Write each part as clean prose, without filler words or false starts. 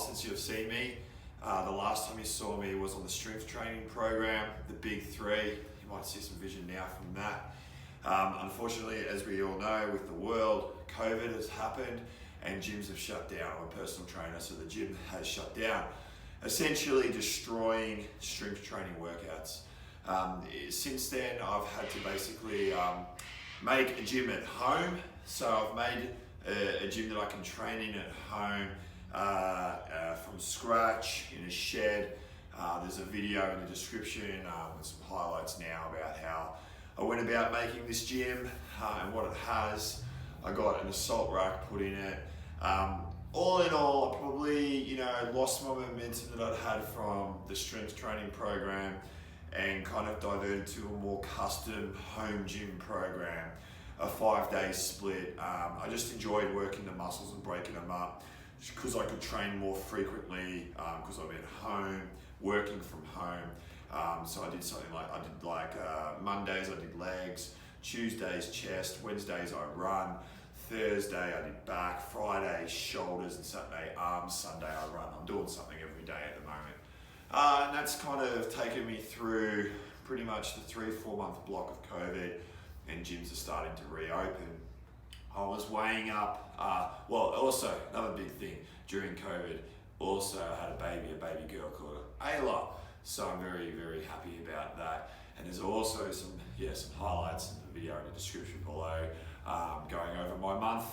since you've seen me. The last time you saw me was on the strength training program, the Big Three. You might see some vision now from that. Unfortunately, as we all know, with the world, COVID has happened and gyms have shut down. I'm a personal trainer, so the gym has shut down, essentially destroying strength training workouts. Since then, I've had to basically make a gym at home. So I've made a gym that I can train in at home from scratch in a shed. There's a video in the description with some highlights now about how I went about making this gym and what it has. I got an assault rack put in it. All in all, I probably lost my momentum that I'd had from the strength training program and kind of diverted to a more custom home gym program, a 5-day split. I just enjoyed working the muscles and breaking them up because I could train more frequently because I'm at home, working from home. So I did something like, Mondays I did legs, Tuesdays chest, Wednesdays I run, Thursday I did back, Friday shoulders, and Saturday arms, Sunday I run. I'm doing something every day at the moment. And that's kind of taken me through pretty much the 3-4 month block of COVID, and gyms are starting to reopen. I was weighing up, also another big thing during COVID, also I had a baby girl called Ayla. So I'm very, very happy about that. And there's also some highlights in the video in the description below, going over my month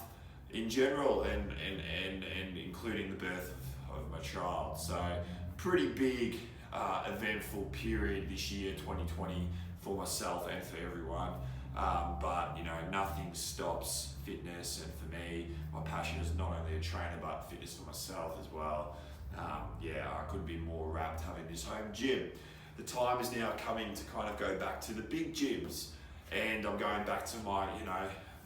in general and including the birth of my child. So pretty big eventful period this year, 2020, for myself and for everyone. But nothing stops fitness, and for me, my passion is not only a trainer but fitness for myself as well. I couldn't be more wrapped having this home gym. The time is now coming to kind of go back to the big gyms, and I'm going back to my,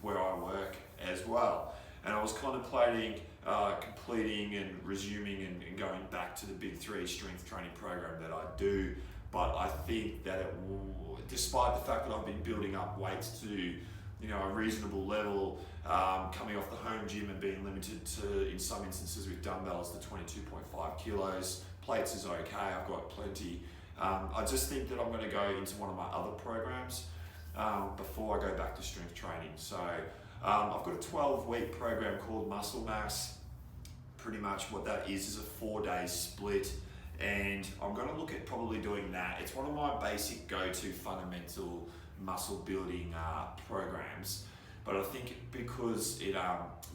where I work as well. And I was contemplating completing and resuming and going back to the Big Three strength training program that I do. But I think that it will, despite the fact that I've been building up weights to a reasonable level, coming off the home gym and being limited to, in some instances with dumbbells, the 22.5 kilos. Plates is okay, I've got plenty. I just think that I'm going to go into one of my other programs before I go back to strength training. So I've got a 12-week program called Muscle Mass. Pretty much what that is a 4-day split, and I'm going to look at probably doing that. It's one of my basic go-to fundamental muscle building programs, but I think because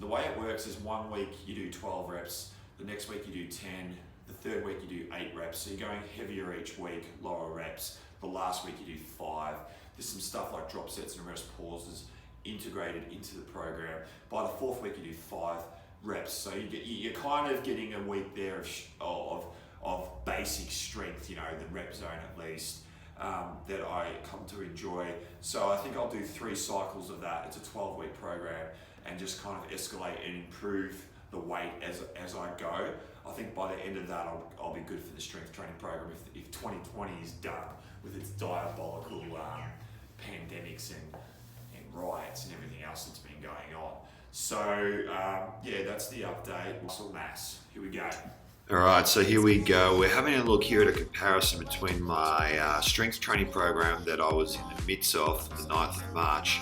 the way it works is 1 week you do 12 reps, the next week you do 10, the third week you do 8 reps, so you're going heavier each week, lower reps. The last week you do 5. There's some stuff like drop sets and rest pauses integrated into the program. By the 4th week you do 5 reps, so you're kind of getting a week there of basic strength, the rep zone at least, that I come to enjoy. So I think I'll do 3 cycles of that. It's a 12-week program, and just kind of escalate and improve the weight as I go. I think by the end of that, I'll be good for the strength training program if 2020 is done with its diabolical pandemics and riots and everything else that's been going on. So that's the update. Muscle mass. Here we go. Alright, so here we go. We're having a look here at a comparison between my strength training program that I was in the midst of the 9th of March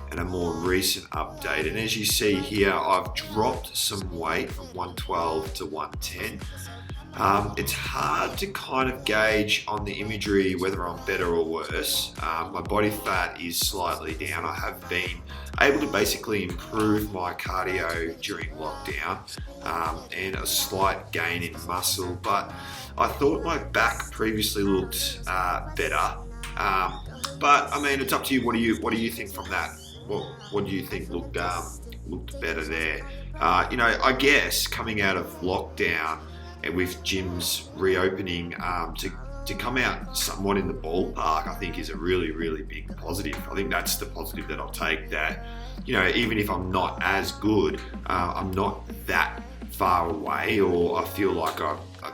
and a more recent update. And as you see here, I've dropped some weight from 112 to 110. It's hard to kind of gauge on the imagery whether I'm better or worse. My body fat is slightly down. I have been able to basically improve my cardio during lockdown and a slight gain in muscle, but I thought my back previously looked better. But I mean, it's up to you. What do you think from that? What do you think looked better there? I guess coming out of lockdown and with gyms reopening, to come out somewhat in the ballpark, I think is a really, really big positive. I think that's the positive that I'll take, that, even if I'm not as good, I'm not that far away, or I feel like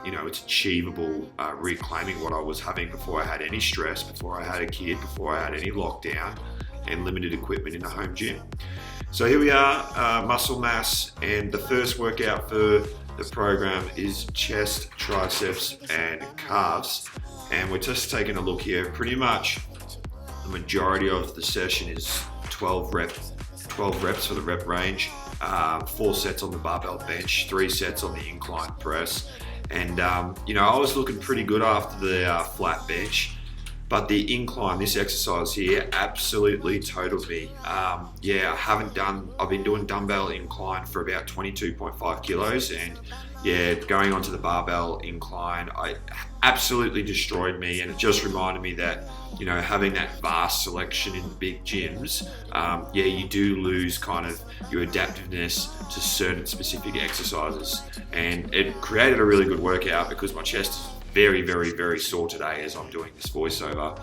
it's achievable, reclaiming what I was having before I had any stress, before I had a kid, before I had any lockdown and limited equipment in a home gym. So here we are, muscle mass, and the first workout for The program is chest, triceps, and calves. And we're just taking a look here. Pretty much the majority of the session is 12 reps for the rep range. 4 sets on the barbell bench, 3 sets on the incline press. And I was looking pretty good after the flat bench. But the incline, this exercise here, absolutely totaled me. I've been doing dumbbell incline for about 22.5 kilos, and going onto the barbell incline, I absolutely destroyed me. And it just reminded me that, having that vast selection in big gyms, you do lose kind of your adaptiveness to certain specific exercises. And it created a really good workout because my chest is very, very, very sore today as I'm doing this voiceover.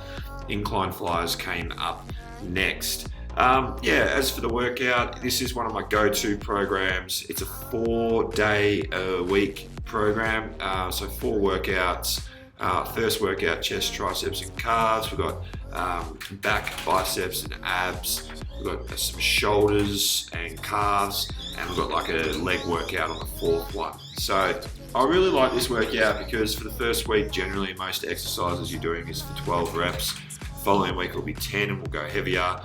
Incline flyers came up next. As for the workout, this is one of my go-to programs. It's a 4-day-a-week program, so 4 workouts. First workout, chest, triceps, and calves. We've got back, biceps, and abs. We've got some shoulders and calves, and we've got like a leg workout on the 4th one. So I really like this workout because for the first week, generally most exercises you're doing is for 12 reps. Following week will be 10 and we'll go heavier.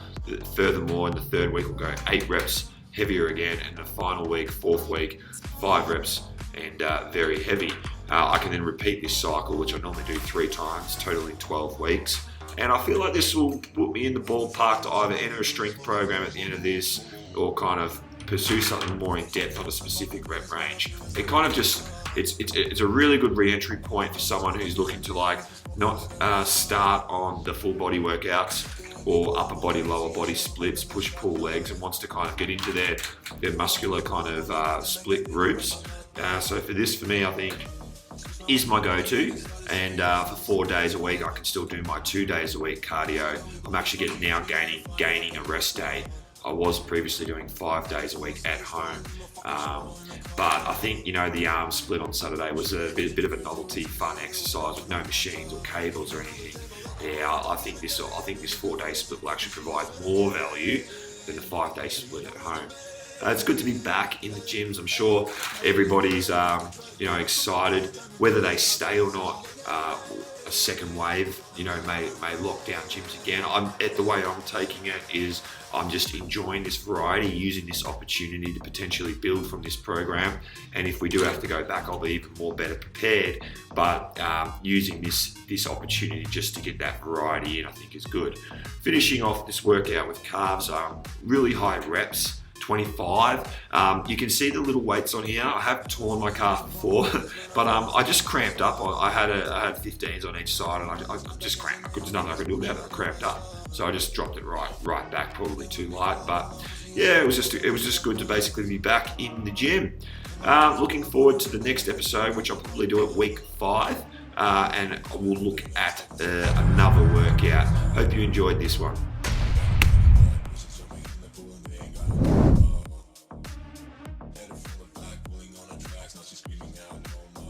Furthermore, in the 3rd week we'll go 8 reps, heavier again, and the final week, 4th week, 5 reps and very heavy. I can then repeat this cycle, which I normally do 3 times, totaling 12 weeks. And I feel like this will put me in the ballpark to either enter a strength program at the end of this or kind of pursue something more in depth on a specific rep range. It kind of just, it's a really good re-entry point for someone who's looking to not start on the full body workouts or upper body, lower body splits, push-pull legs, and wants to kind of get into their muscular kind of split groups. So for me, I think is my go-to, and for 4 days a week I can still do my 2 days a week cardio. I'm actually gaining a rest day. I was previously doing 5 days a week at home, but I think the arm split on Saturday was a bit of a novelty, fun exercise with no machines or cables or anything. I think this 4-day split will actually provide more value than the 5-day split at home. It's good to be back in the gyms. I'm sure everybody's excited, whether they stay or not. A second wave, may lock down gyms again. The way I'm taking it is I'm just enjoying this variety, using this opportunity to potentially build from this program. And if we do have to go back, I'll be even better prepared. But using this opportunity just to get that variety in, I think is good. Finishing off this workout with calves, really high reps. 25. You can see the little weights on here. I have torn my calf before, but I just cramped up. I had 15s on each side, and I just cramped. There's nothing I could do about it. I cramped up, so I just dropped it right back. Probably too light, but it was just good to basically be back in the gym. Looking forward to the next episode, which I'll probably do at week 5, and we'll look at another workout. Hope you enjoyed this one.